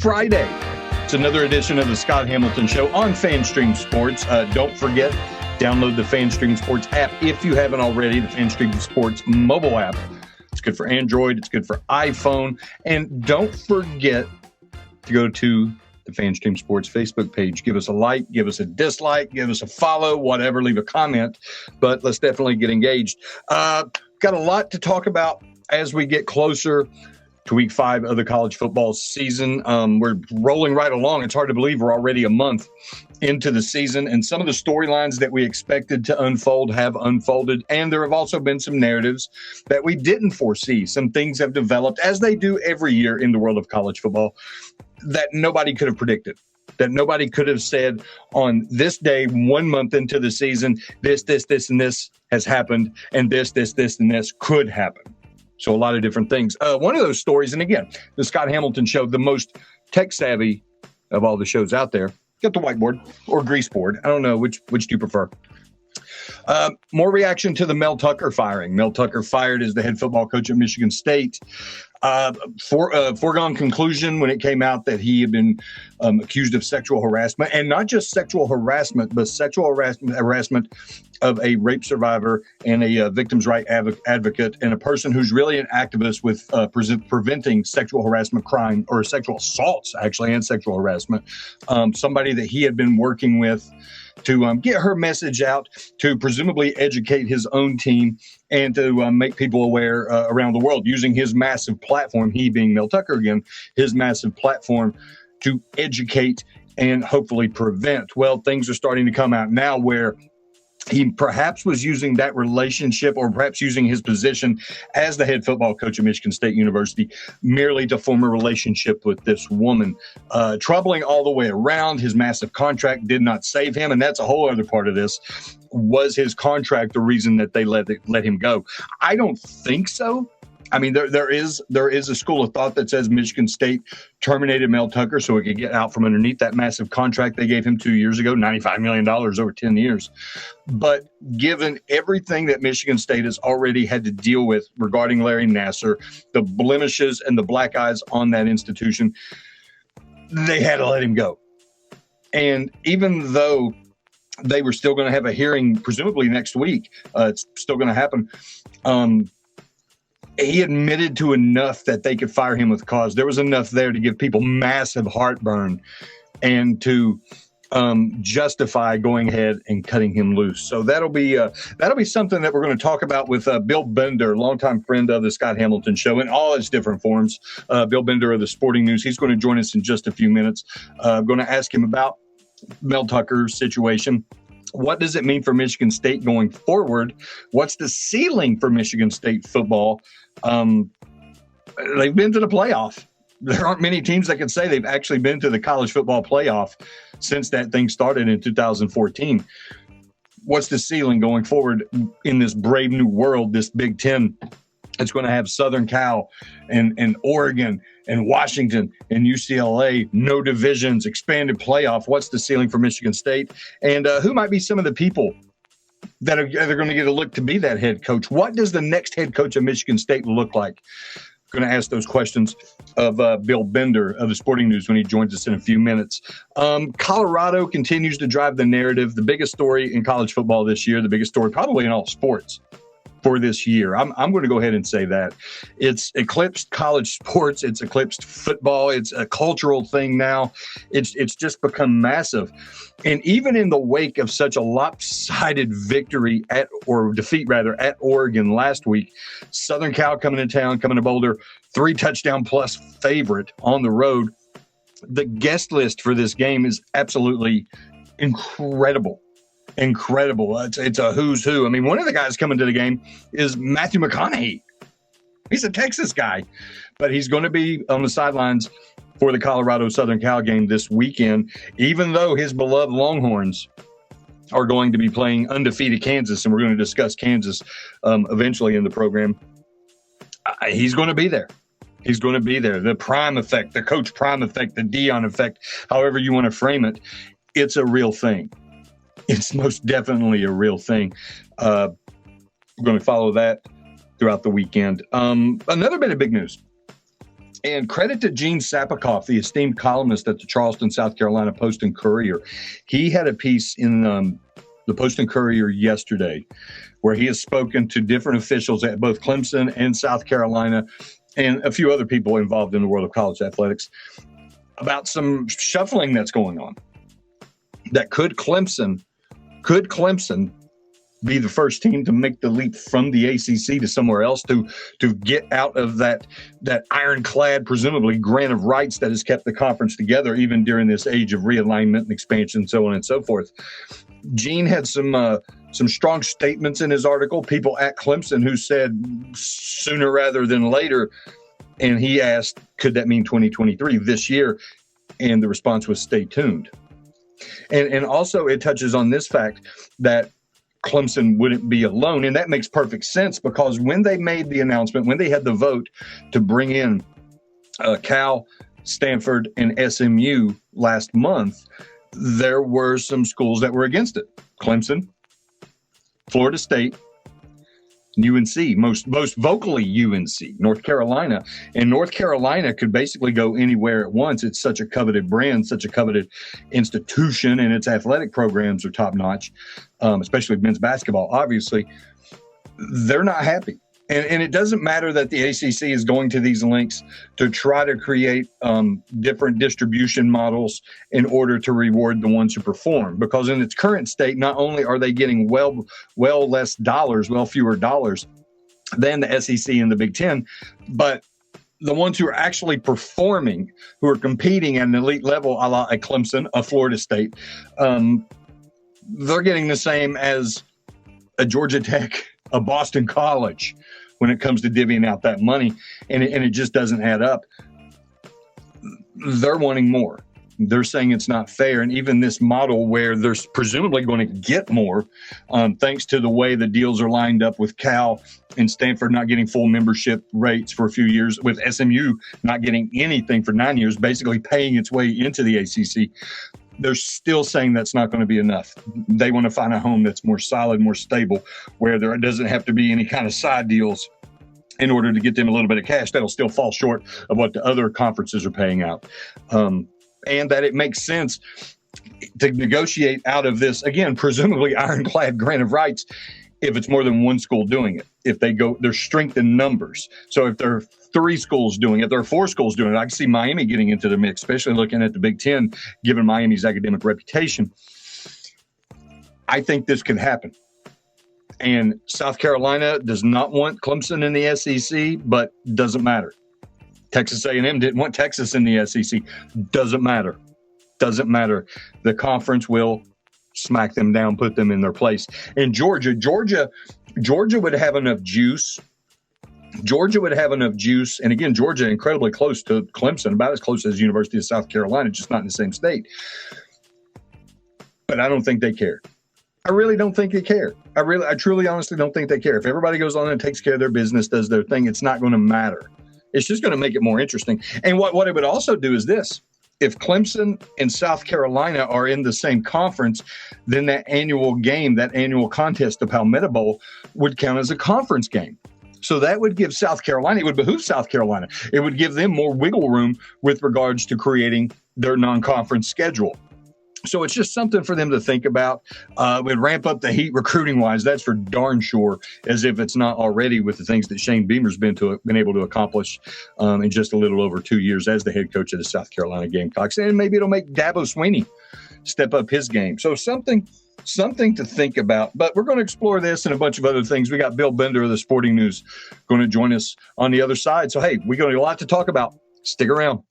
Friday. It's another edition of the Scott Hamilton Show on FanStream Sports. Don't forget, download the FanStream Sports app if you haven't already, the FanStream Sports mobile app. It's good for Android. It's good for iPhone. And don't forget to go to the FanStream Sports Facebook page. Give us a like, give us a dislike, give us a follow, whatever, leave a comment. But let's definitely get engaged. Got a lot to talk about as we get closer to week 5 of the college football season. We're rolling right along. It's hard to believe we're already a month into the season, and some of the storylines that we expected to unfold have unfolded, and there have also been some narratives that we didn't foresee. Some things have developed, as they do every year in the world of college football, that nobody could have predicted, that nobody could have said on this day, 1 month into the season, this, and this has happened, and this, and this could happen. So a lot of different things. One of those stories, and again, the Scott Hamilton Show, the most tech-savvy of all the shows out there. Get the whiteboard or grease board. I don't know. Which do you prefer? More reaction to the Mel Tucker firing. Mel Tucker fired as the head football coach at Michigan State. Foregone conclusion when it came out that he had been accused of sexual harassment, and not just sexual harassment, but sexual harassment of a rape survivor and a victim's right advocate, and a person who's really an activist with preventing sexual harassment crime, or sexual assaults, actually, and sexual harassment. Somebody that he had been working with to get her message out, to presumably educate his own team, and to make people aware around the world, using his massive platform, he being Mel Tucker again, his massive platform to educate and hopefully prevent. Well, things are starting to come out now where he perhaps was using that relationship, or perhaps using his position as the head football coach at Michigan State University merely to form a relationship with this woman. Troubling all the way around. His massive contract did not save him, and that's a whole other part of this. Was his contract the reason that they let him go? I don't think so. I mean, there is a school of thought that says Michigan State terminated Mel Tucker so he could get out from underneath that massive contract they gave him 2 years ago, $95 million over 10 years. But given everything that Michigan State has already had to deal with regarding Larry Nassar, the blemishes and the black eyes on that institution, they had to let him go. And even though they were still going to have a hearing, presumably next week, it's still going to happen, he admitted to enough that they could fire him with cause. There was enough there to give people massive heartburn and to justify going ahead and cutting him loose. So that'll be something that we're going to talk about with Bill Bender, longtime friend of the Scott Hamilton Show in all its different forms. Bill Bender of the Sporting News. He's going to join us in just a few minutes. I'm going to ask him about Mel Tucker's situation. What does it mean for Michigan State going forward? What's the ceiling for Michigan State football? They've been to the playoff. There aren't many teams that can say they've actually been to the college football playoff since that thing started in 2014. What's the ceiling going forward in this brave new world, this Big Ten? It's going to have Southern Cal and Oregon and Washington and UCLA, no divisions, expanded playoff. What's the ceiling for Michigan State? And who might be some of the people that are going to get a look to be that head coach? What does the next head coach of Michigan State look like? I'm going to ask those questions of Bill Bender of the Sporting News when he joins us in a few minutes. Colorado continues to drive the narrative. The biggest story in college football this year, the biggest story probably in all sports for this year. I'm going to go ahead and say that. It's eclipsed college sports. It's eclipsed football. It's a cultural thing now. It's just become massive. And even in the wake of such a lopsided defeat at Oregon last week, Southern Cal coming to Boulder, 3 touchdown plus favorite on the road. The guest list for this game is absolutely incredible. It's a who's who. I mean, one of the guys coming to the game is Matthew McConaughey. He's a Texas guy, but he's going to be on the sidelines for the Colorado Southern Cal game this weekend, even though his beloved Longhorns are going to be playing undefeated Kansas, and we're going to discuss Kansas eventually in the program. He's going to be there. He's going to be there. The Prime effect, the Coach Prime effect, the Dion effect, however you want to frame it, it's a real thing. It's most definitely a real thing. We're going to follow that throughout the weekend. Another bit of big news And credit to Gene Sapikoff, the esteemed columnist at the Charleston, South Carolina Post and Courier. He had a piece in the Post and Courier yesterday where he has spoken to different officials at both Clemson and South Carolina and a few other people involved in the world of college athletics about some shuffling that's going on. That could Clemson be the first team to make the leap from the ACC to somewhere else to get out of that ironclad, presumably, grant of rights that has kept the conference together even during this age of realignment and expansion, so on and so forth. Gene had some strong statements in his article, people at Clemson who said sooner rather than later, and he asked, could that mean 2023, this year? And the response was, stay tuned. And also it touches on this fact that Clemson wouldn't be alone. And that makes perfect sense because when they made the announcement, when they had the vote to bring in Cal, Stanford, and SMU last month, there were some schools that were against it. Clemson, Florida State, UNC, most vocally UNC, North Carolina. And North Carolina could basically go anywhere at once. It's such a coveted brand, such a coveted institution, and its athletic programs are top-notch, especially men's basketball, obviously. They're not happy. And it doesn't matter that the ACC is going to these links to try to create different distribution models in order to reward the ones who perform. Because in its current state, not only are they getting well fewer dollars than the SEC and the Big Ten, but the ones who are actually performing, who are competing at an elite level, a la a Clemson, a Florida State, they're getting the same as a Georgia Tech, a Boston College, when it comes to divvying out that money, and it just doesn't add up. They're wanting more. They're saying it's not fair, and even this model where they're presumably going to get more, thanks to the way the deals are lined up with Cal and Stanford not getting full membership rates for a few years, with SMU not getting anything for 9 years, basically paying its way into the ACC. They're still saying that's not going to be enough. They want to find a home that's more solid, more stable, where there doesn't have to be any kind of side deals in order to get them a little bit of cash. That'll still fall short of what the other conferences are paying out. And that it makes sense to negotiate out of this, again, presumably ironclad grant of rights, if it's more than one school doing it. If they go, there's strength in numbers. So if there are 3 schools doing it, there are 4 schools doing it. I can see Miami getting into the mix, especially looking at the Big Ten, given Miami's academic reputation. I think this could happen. And South Carolina does not want Clemson in the SEC, but doesn't matter. Texas A&M didn't want Texas in the SEC. Doesn't matter. Doesn't matter. The conference will smack them down, put them in their place. And Georgia would have enough juice. And again, Georgia incredibly close to Clemson, about as close as the University of South Carolina, just not in the same state. But I don't think they care. I really don't think they care. I truly, honestly don't think they care. If everybody goes on and takes care of their business, does their thing, it's not going to matter. It's just going to make it more interesting. And what it would also do is this. If Clemson and South Carolina are in the same conference, then that annual game, that annual contest, the Palmetto Bowl, would count as a conference game. So that would give South Carolina, it would behoove South Carolina. It would give them more wiggle room with regards to creating their non-conference schedule. So it's just something for them to think about. It would ramp up the heat recruiting-wise, that's for darn sure, as if it's not already with the things that Shane Beamer's been able to accomplish in just a little over 2 years as the head coach of the South Carolina Gamecocks. And maybe it'll make Dabo Swinney step up his game. So something to think about. But we're going to explore this and a bunch of other things. We got Bill Bender of the Sporting News going to join us on the other side. So, hey, we got a lot to talk about. Stick around.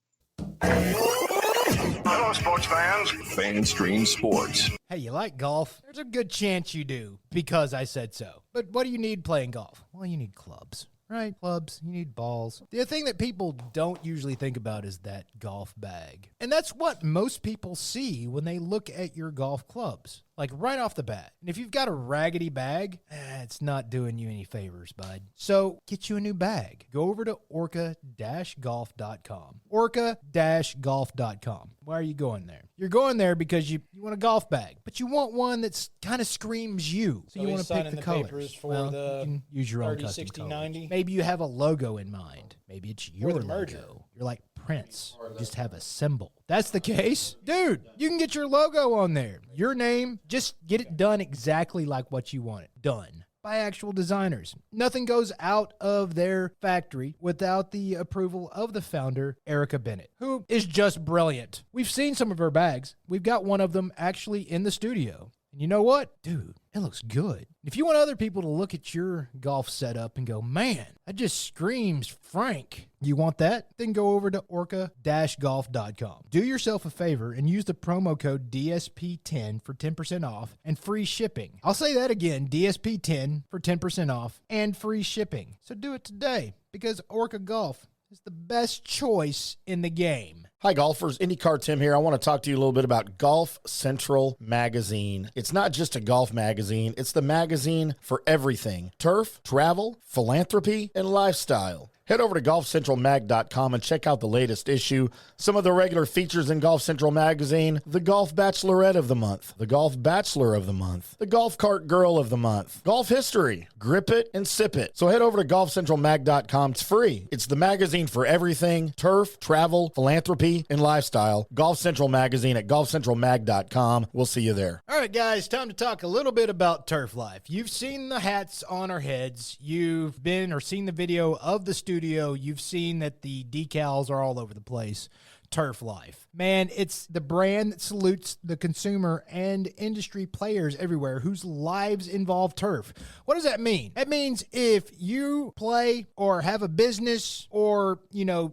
Hello, sports fans. FanStream Sports. Hey, you like golf? There's a good chance you do, because I said so. But what do you need playing golf? Well, you need clubs, right? Clubs, you need balls. The thing that people don't usually think about is that golf bag. And that's what most people see when they look at your golf clubs, like right off the bat. And if you've got a raggedy bag, it's not doing you any favors, bud. So get you a new bag. Go over to orca-golf.com. Orca-golf.com. Why are you going there? You're going there because you want a golf bag, but you want one that's kind of screams you. So you want to pick the colors. For you can use your own 30, custom 60, colors. 90. Maybe you have a logo in mind. Maybe it's your the merger. logo. You're like Prince. You just have a symbol. That's the case. Dude, you can get your logo on there. Your name, just get it done exactly like what you want it done by actual designers. Nothing goes out of their factory without the approval of the founder, Erica Bennett, who is just brilliant. We've seen some of her bags. We've got one of them actually in the studio. And you know what? Dude, it looks good. If you want other people to look at your golf setup and go, man, that just screams Frank. You want that? Then go over to orca-golf.com. Do yourself a favor and use the promo code DSP10 for 10% off and free shipping. I'll say that again, DSP10 for 10% off and free shipping. So do it today because Orca Golf is the best choice in the game. Hi, golfers. IndyCar Tim here. I want to talk to you a little bit about Golf Central Magazine. It's not just a golf magazine. It's the magazine for everything. Turf, travel, philanthropy, and lifestyle. Head over to golfcentralmag.com and check out the latest issue. Some of the regular features in Golf Central Magazine: the Golf Bachelorette of the Month, the Golf Bachelor of the Month, the Golf Cart Girl of the Month, Golf History, Grip It and Sip It. So head over to golfcentralmag.com. It's free. It's the magazine for everything: turf, travel, philanthropy, and lifestyle. Golf Central Magazine at golfcentralmag.com. We'll see you there. All right, guys, time to talk a little bit about Turf Life. You've seen the hats on our heads. You've been or seen the video of the studio. You've seen that the decals are all over the place. Turf Life. Man, it's the brand that salutes the consumer and industry players everywhere whose lives involve turf. What does that mean? That means if you play or have a business or,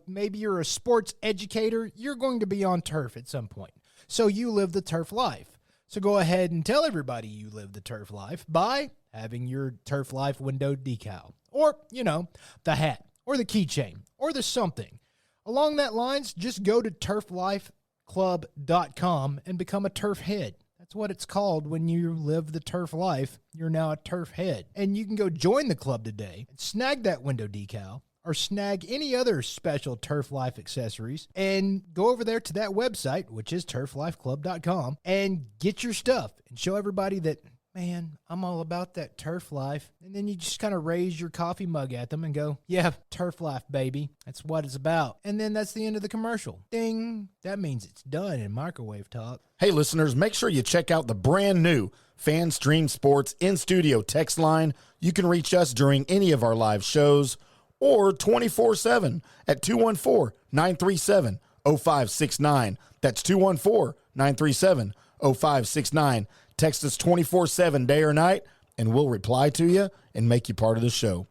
maybe you're a sports educator, you're going to be on turf at some point. So you live the turf life. So go ahead and tell everybody you live the turf life by having your Turf Life window decal or, the hat or the keychain or the something. Along that lines, just go to turflifeclub.com and become a turf head. That's what it's called when you live the turf life. You're now a turf head. And you can go join the club today and snag that window decal or snag any other special Turf Life accessories and go over there to that website, which is turflifeclub.com, and get your stuff and show everybody that, man, I'm all about that turf life. And then you just kind of raise your coffee mug at them and go, yeah, turf life, baby. That's what it's about. And then that's the end of the commercial. Ding. That means it's done in microwave talk. Hey, listeners, make sure you check out the brand new Fan Stream Sports in-studio text line. You can reach us during any of our live shows or 24/7 at 214-937-0569. That's 214-937-0569. Text us 24/7, day or night, and we'll reply to you and make you part of the show.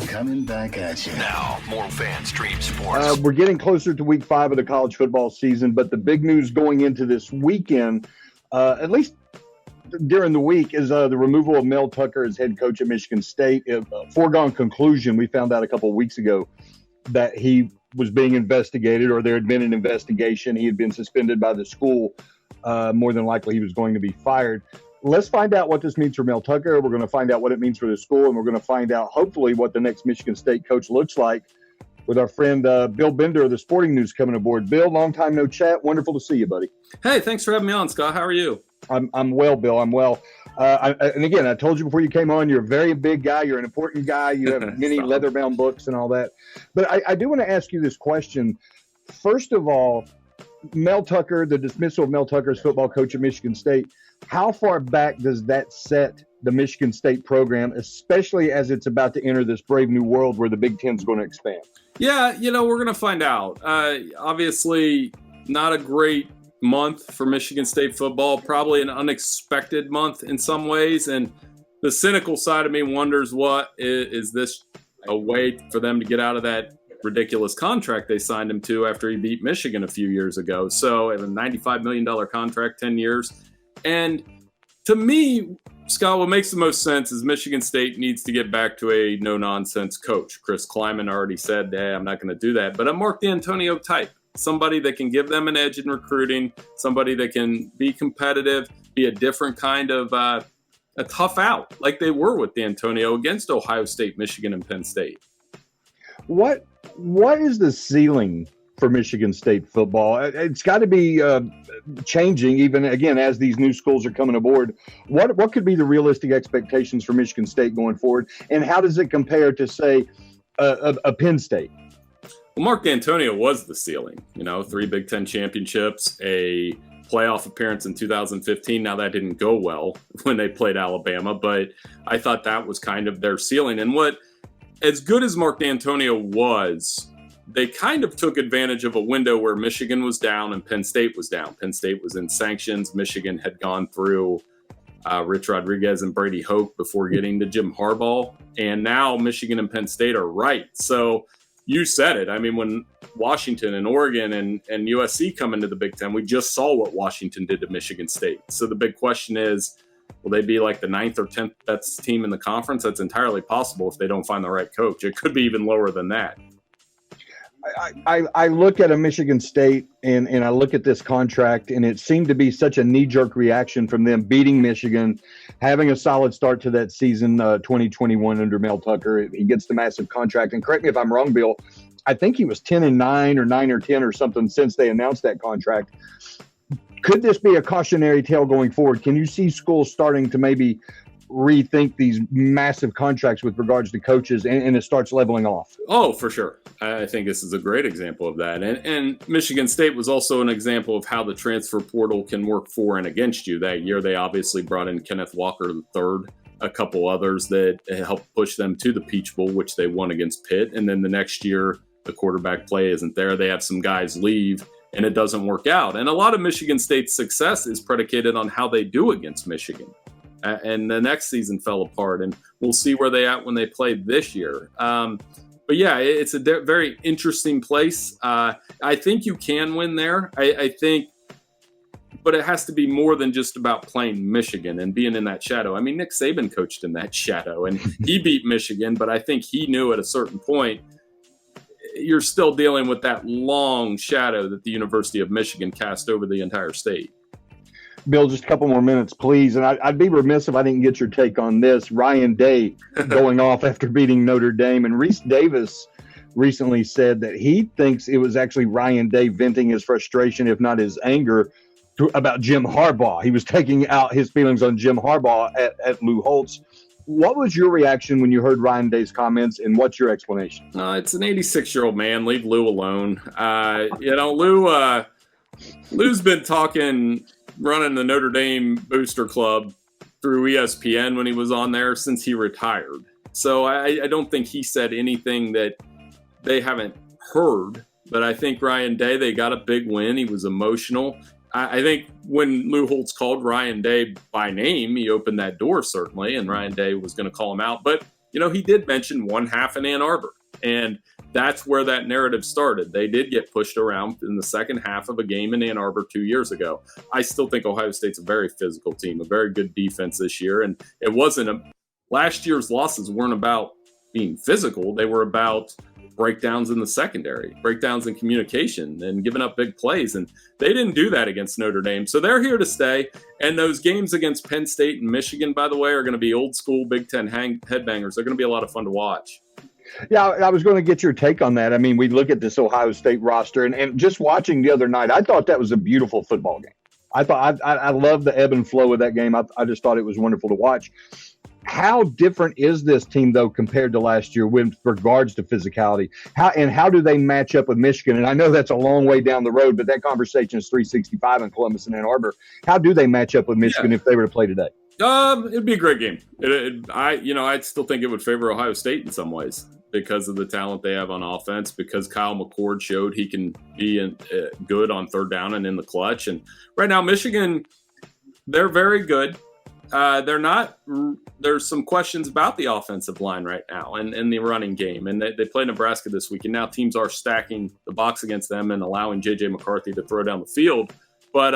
Coming back at you. Now, more Fan Stream Sports. We're getting closer to week 5 of the college football season, but the big news going into this weekend, at least during the week, is the removal of Mel Tucker as head coach at Michigan State. A foregone conclusion. We found out a couple of weeks ago that he was being investigated, or there had been an investigation. He had been suspended by the school. More than likely he was going to be fired. Let's find out what this means for Mel Tucker. We're going to find out what it means for the school, and we're going to find out, hopefully, what the next Michigan State coach looks like with our friend Bill Bender of the Sporting News coming aboard. Bill, long time no chat. Wonderful to see you, buddy. Hey, thanks for having me on, Scott. How are you? I'm well, Bill. I'm well. And again, I told you before you came on, you're a very big guy. You're an important guy. You have many leather-bound books and all that. But I do want to ask you this question. First of all, Mel Tucker, the dismissal of Mel Tucker as football coach at Michigan State, how far back does that set the Michigan State program, especially as it's about to enter this brave new world where the Big Ten is going to expand? Yeah, we're going to find out. Obviously, not a great month for Michigan State football, probably an unexpected month in some ways. And the cynical side of me wonders, what is this a way for them to get out of that ridiculous contract they signed him to after he beat Michigan a few years ago? So a $95 million contract, 10 years. And to me, Scott, what makes the most sense is Michigan State needs to get back to a no-nonsense coach. Chris Kleiman already said, hey, I'm not going to do that. But a Mark D'Antonio type, somebody that can give them an edge in recruiting, somebody that can be competitive, be a different kind of a tough out, like they were with D'Antonio against Ohio State, Michigan, and Penn State. What is the ceiling for Michigan State football? It's got to be changing, even again as these new schools are coming aboard. What could be the realistic expectations for Michigan State going forward, and how does it compare to, say, a Penn State? Well, Mark D'Antonio was the ceiling. 3 Big Ten championships, a playoff appearance in 2015. Now that didn't go well when they played Alabama, but I thought that was kind of their ceiling. And as good as Mark D'Antonio was, they kind of took advantage of a window where Michigan was down and Penn State was down. Penn State was in sanctions. Michigan had gone through Rich Rodriguez and Brady Hoke before getting to Jim Harbaugh. And now Michigan and Penn State are right. So you said it. I mean, when Washington and Oregon and USC come into the Big Ten, we just saw what Washington did to Michigan State. So the big question is, will they be like the 9th or 10th best team in the conference? That's entirely possible if they don't find the right coach. It could be even lower than that. I look at a Michigan State and I look at this contract, and it seemed to be such a knee-jerk reaction from them beating Michigan, having a solid start to that season, 2021 under Mel Tucker. He gets the massive contract. And correct me if I'm wrong, Bill, I think he was 10-9 or 9-10 or something since they announced that contract. Could this be a cautionary tale going forward? Can you see schools starting to maybe rethink these massive contracts with regards to coaches and it starts leveling off? Oh, for sure. I think this is a great example of that. And Michigan State was also an example of how the transfer portal can work for and against you. That year, they obviously brought in Kenneth Walker III, a couple others that helped push them to the Peach Bowl, which they won against Pitt. And then the next year, the quarterback play isn't there. They have some guys leave and it doesn't work out. And a lot of Michigan State's success is predicated on how they do against Michigan. And the next season fell apart, and we'll see where they at when they play this year. But yeah, it's a very interesting place. I think you can win there. I think, but it has to be more than just about playing Michigan and being in that shadow. I mean, Nick Saban coached in that shadow, and he beat Michigan, but I think he knew at a certain point you're still dealing with that long shadow that the University of Michigan cast over the entire state. Bill, just a couple more minutes, please. And I'd be remiss if I didn't get your take on this. Ryan Day going off after beating Notre Dame. And Reese Davis recently said that he thinks it was actually Ryan Day venting his frustration, if not his anger, about Jim Harbaugh. He was taking out his feelings on Jim Harbaugh at Lou Holtz. What was your reaction when you heard Ryan Day's comments, and what's your explanation? It's an 86-year-old man. Leave Lou alone. Lou's been running the Notre Dame Booster Club through ESPN when he was on there since he retired. So I don't think he said anything that they haven't heard. But I think Ryan Day, they got a big win. He was emotional. I think when Lou Holtz called Ryan Day by name, he opened that door, certainly, and Ryan Day was going to call him out. But, he did mention one half in Ann Arbor. And that's where that narrative started. They did get pushed around in the second half of a game in Ann Arbor 2 years ago. I still think Ohio State's a very physical team, a very good defense this year. And it wasn't last year's losses weren't about being physical. They were about breakdowns in the secondary, breakdowns in communication, and giving up big plays. And they didn't do that against Notre Dame. So they're here to stay. And those games against Penn State and Michigan, by the way, are going to be old school Big Ten headbangers. They're going to be a lot of fun to watch. Yeah, I was going to get your take on that. I mean, we look at this Ohio State roster, and just watching the other night, I thought that was a beautiful football game. I love the ebb and flow of that game. I just thought it was wonderful to watch. How different is this team, though, compared to last year with regards to physicality? How do they match up with Michigan? And I know that's a long way down the road, but that conversation is 365 in Columbus and Ann Arbor. How do they match up with Michigan if they were to play today? It'd be a great game. I'd still think it would favor Ohio State in some ways because of the talent they have on offense, because Kyle McCord showed he can be good on third down and in the clutch. And right now, Michigan, they're very good. They're not. There's some questions about the offensive line right now and the running game. And they play Nebraska this week. And now teams are stacking the box against them and allowing J.J. McCarthy to throw down the field. But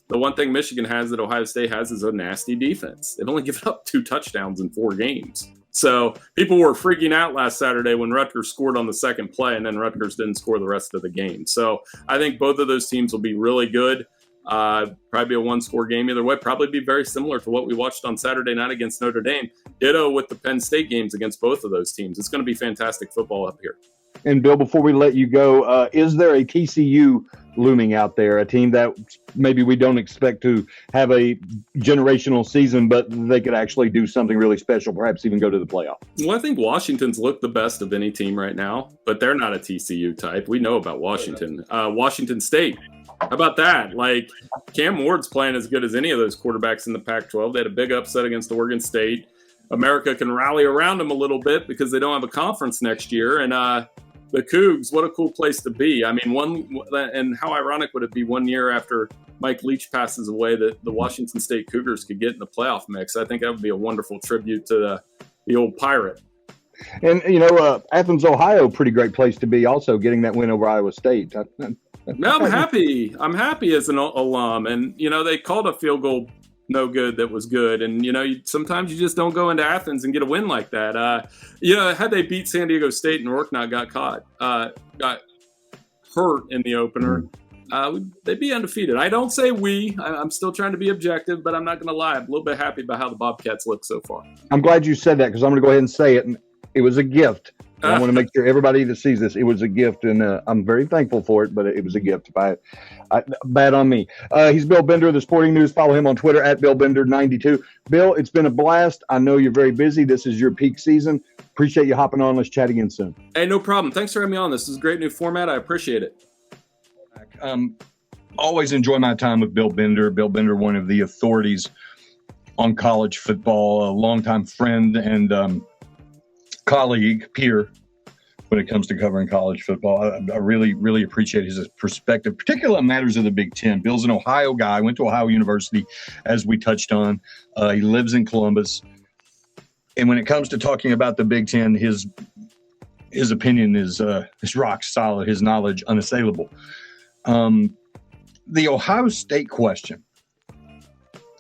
the one thing Michigan has that Ohio State has is a nasty defense. They've only given up 2 touchdowns in 4 games. So people were freaking out last Saturday when Rutgers scored on the second play, and then Rutgers didn't score the rest of the game. So I think both of those teams will be really good. Probably a one-score game either way. Probably be very similar to what we watched on Saturday night against Notre Dame. Ditto with the Penn State games against both of those teams. It's going to be fantastic football up here. And Bill, before we let you go, is there a TCU looming out there, a team that maybe we don't expect to have a generational season, but they could actually do something really special, perhaps even go to the playoff? Well, I think Washington's looked the best of any team right now, but they're not a TCU type. We know about Washington. Washington State, how about that? Like, Cam Ward's playing as good as any of those quarterbacks in the Pac-12. They had a big upset against Oregon State. America can rally around them a little bit because they don't have a conference next year. And the Cougs, what a cool place to be. I mean, and how ironic would it be 1 year after Mike Leach passes away that the Washington State Cougars could get in the playoff mix? I think that would be a wonderful tribute to the old Pirate. And, Athens, Ohio, pretty great place to be also, getting that win over Iowa State. No, I'm happy. I'm happy as an alum. And, they called a field goal no good that was good. And, sometimes you just don't go into Athens and get a win like that. Had they beat San Diego State and Orknott got hurt in the opener, they'd be undefeated. I don't say I'm still trying to be objective, but I'm not going to lie. I'm a little bit happy about how the Bobcats look so far. I'm glad you said that, because I'm going to go ahead and say it. And it was a gift. I want to make sure everybody that sees this, it was a gift, and I'm very thankful for it, but it was a gift. Bad on me. He's Bill Bender of the Sporting News. Follow him on Twitter at BillBender92. Bill, it's been a blast. I know you're very busy. This is your peak season. Appreciate you hopping on. Let's chat again soon. Hey, no problem. Thanks for having me on. This is a great new format. I appreciate it. Always enjoy my time with Bill Bender. Bill Bender, one of the authorities on college football, a longtime friend and colleague, peer, when it comes to covering college football. I really, really appreciate his perspective, particularly on matters of the Big Ten. Bill's an Ohio guy, went to Ohio University, as we touched on. He lives in Columbus. And when it comes to talking about the Big Ten, his opinion is rock solid, his knowledge unassailable. The Ohio State question,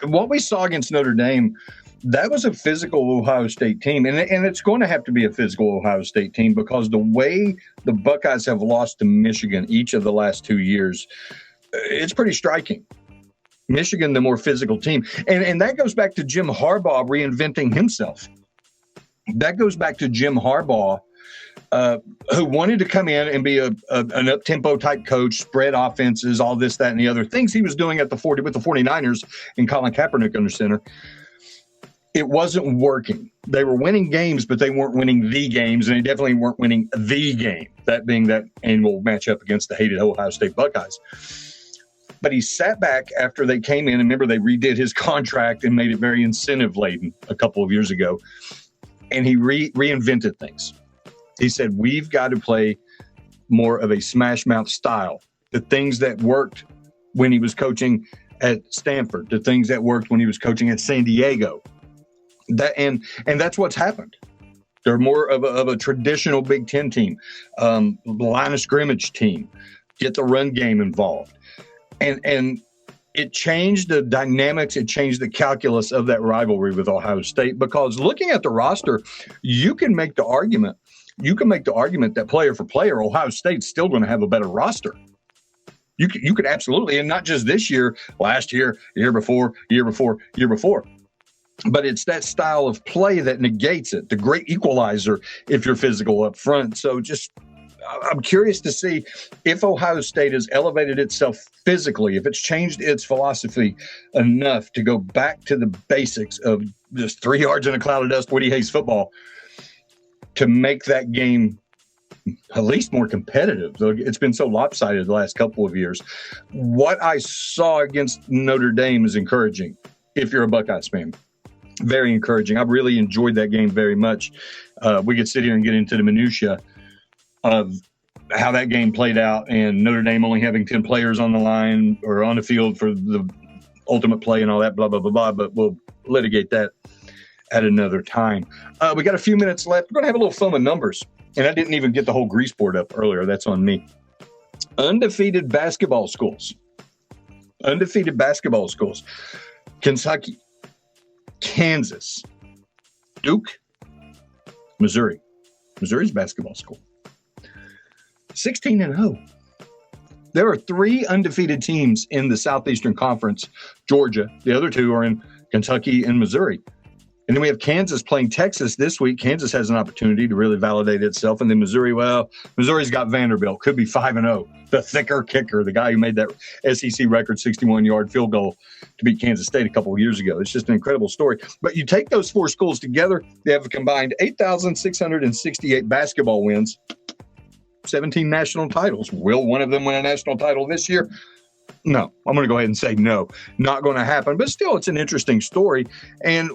what we saw against Notre Dame, that was a physical Ohio State team, and it's going to have to be a physical Ohio State team, because the way the Buckeyes have lost to Michigan each of the last 2 years, it's pretty striking. Michigan, the more physical team. And that goes back to Jim Harbaugh reinventing himself. That goes back to Jim Harbaugh, who wanted to come in and be an up-tempo type coach, spread offenses, all this, that, and the other things he was doing with the 49ers and Colin Kaepernick under center. It wasn't working. They were winning games, but they weren't winning the games, and they definitely weren't winning the game, that being that annual matchup against the hated Ohio State Buckeyes. But he sat back after they came in, and remember, they redid his contract and made it very incentive-laden a couple of years ago, and he reinvented things. He said, we've got to play more of a smash-mouth style. The things that worked when he was coaching at Stanford, the things that worked when he was coaching at San Diego. And that's what's happened. They're more of a traditional Big Ten team, line of scrimmage team, get the run game involved. And it changed the dynamics. It changed the calculus of that rivalry with Ohio State, because looking at the roster, you can make the argument that player for player, Ohio State's still going to have a better roster. You could absolutely, and not just this year, last year, year before. But it's that style of play that negates it, the great equalizer if you're physical up front. So I'm curious to see if Ohio State has elevated itself physically, if it's changed its philosophy enough to go back to the basics of just 3 yards in a cloud of dust, Woody Hayes football, to make that game at least more competitive. Though it's been so lopsided the last couple of years. What I saw against Notre Dame is encouraging if you're a Buckeyes fan. Very encouraging. I really enjoyed that game very much. We could sit here and get into the minutia of how that game played out, and Notre Dame only having 10 players on the line or on the field for the ultimate play and all that, blah, blah, blah, blah. But we'll litigate that at another time. We got a few minutes left. We're going to have a little fun with numbers. And I didn't even get the whole grease board up earlier. That's on me. Undefeated basketball schools. Kentucky, Kansas, Duke, Missouri. Missouri's basketball school. 16-0. There are 3 undefeated teams in the Southeastern Conference. Georgia. The other 2 are in Kentucky and Missouri. And then we have Kansas playing Texas this week. Kansas has an opportunity to really validate itself. And then Missouri, well, Missouri's got Vanderbilt, could be 5-0. The thicker kicker, the guy who made that SEC record 61-yard field goal to beat Kansas State a couple of years ago. It's just an incredible story. But you take those four schools together, they have a combined 8,668 basketball wins, 17 national titles. Will one of them win a national title this year? No. I'm going to go ahead and say no. Not going to happen. But still, it's an interesting story. And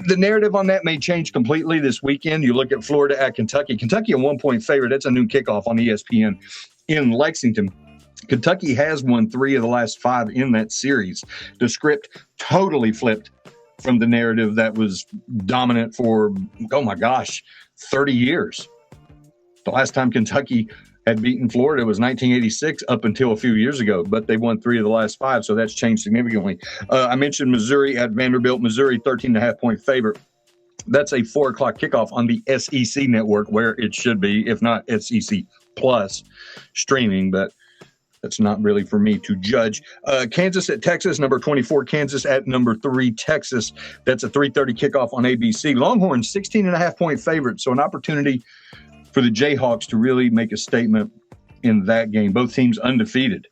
the narrative on that may change completely this weekend. You look at Florida at Kentucky. Kentucky a 1-point favorite. That's a noon kickoff on ESPN in Lexington. Kentucky has won 3 of the last 5 in that series. The script totally flipped from the narrative that was dominant for, 30 years. The last time Kentucky had beaten Florida was 1986 up until a few years ago, but they won 3 of the last 5, so that's changed significantly. I mentioned Missouri at Vanderbilt. Missouri, 13.5-point favorite. That's a 4 o'clock kickoff on the SEC network, where it should be, if not SEC Plus streaming, but that's not really for me to judge. Kansas at Texas, number 24, Kansas at number 3, Texas. That's a 3:30 kickoff on ABC. Longhorns, 16.5-point favorite, so an opportunity for the Jayhawks to really make a statement in that game. Both teams undefeated.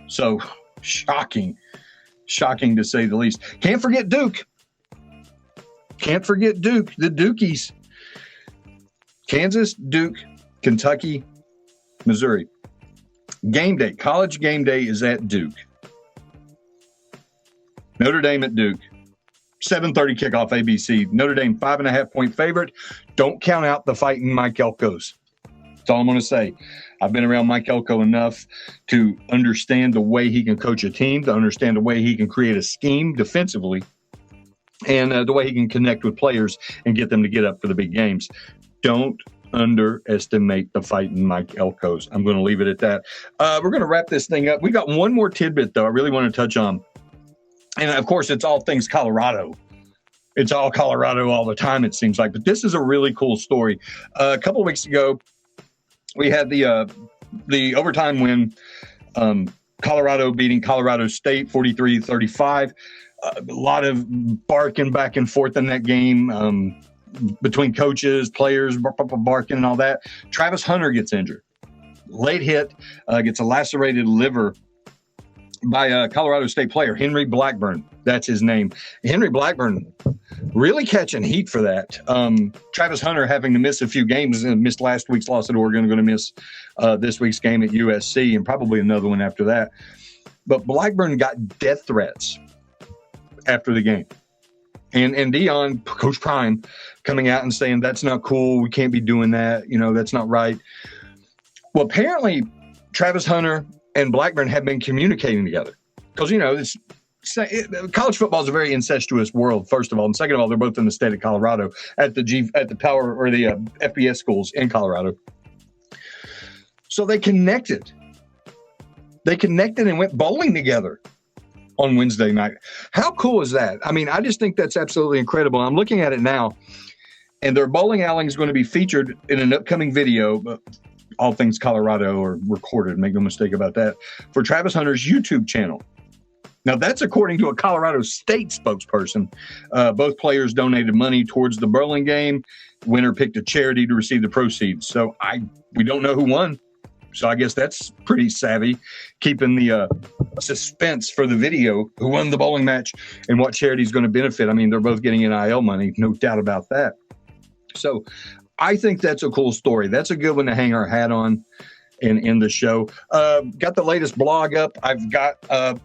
So shocking to say the least. Can't forget Duke. The Dukies. Kansas, Duke, Kentucky, Missouri. Game day, college game day is at Duke. Notre Dame at Duke. 7:30 kickoff ABC. Notre Dame 5.5-point favorite. Don't count out the fighting Mike Elko's. That's all I'm going to say. I've been around Mike Elko enough to understand the way he can coach a team, to understand the way he can create a scheme defensively, and the way he can connect with players and get them to get up for the big games. Don't underestimate the fighting Mike Elko's. I'm going to leave it at that. We're going to wrap this thing up. We got one more tidbit, though, I really want to touch on. And, of course, it's all things Colorado. It's all Colorado all the time, it seems like. But this is a really cool story. A couple of weeks ago, we had the overtime win, Colorado beating Colorado State 43-35. A lot of barking back and forth in that game between coaches, players, barking and all that. Travis Hunter gets injured. Late hit, gets a lacerated liver by a Colorado State player, Henry Blackburn. That's his name. Henry Blackburn really catching heat for that. Travis Hunter having to miss a few games, and missed last week's loss at Oregon, going to miss this week's game at USC and probably another one after that. But Blackburn got death threats after the game. And Dion, Coach Prime, coming out and saying, that's not cool. We can't be doing that. That's not right. Well, apparently Travis Hunter and Blackburn have been communicating together because, college football is a very incestuous world, first of all. And second of all, they're both in the state of Colorado at the power or the FBS schools in Colorado. So they connected. And went bowling together on Wednesday night. How cool is that? I mean, I just think that's absolutely incredible. I'm looking at it now, and their bowling alley is going to be featured in an upcoming video. All things Colorado are recorded, make no mistake about that, for Travis Hunter's YouTube channel. Now, that's according to a Colorado State spokesperson. Both players donated money towards the bowling game. Winner picked a charity to receive the proceeds. So we don't know who won. So I guess that's pretty savvy, keeping the suspense for the video, who won the bowling match and what charity is going to benefit. I mean, they're both getting NIL money, no doubt about that. So I think that's a cool story. That's a good one to hang our hat on in the show. Got the latest blog up. I've got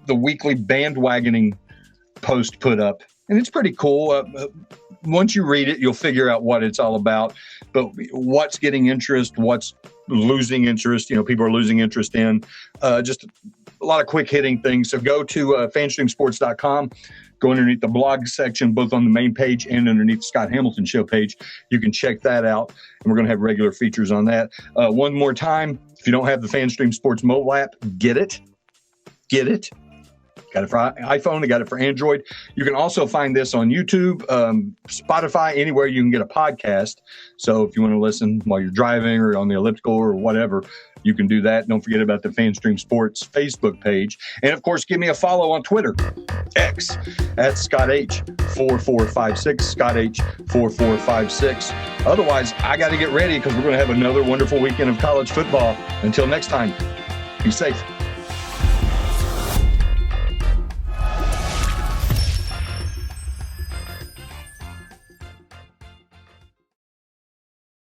the weekly bandwagoning post put up, and it's pretty cool. Once you read it, you'll figure out what it's all about. But what's getting interest, what's losing interest, people are losing interest in. Just a lot of quick hitting things. So go to fanstreamsports.com. Go underneath the blog section, both on the main page and underneath the Scott Hamilton Show page. You can check that out, and we're going to have regular features on that. One more time, if you don't have the FanStream Sports mobile app, get it. Got it for iPhone. I got it for Android. You can also find this on YouTube, Spotify, anywhere you can get a podcast. So if you want to listen while you're driving or on the elliptical or whatever, you can do that. Don't forget about the FanStream Sports Facebook page. And, of course, give me a follow on Twitter, X, at ScottH4456, ScottH4456. Otherwise, I got to get ready because we're going to have another wonderful weekend of college football. Until next time, be safe.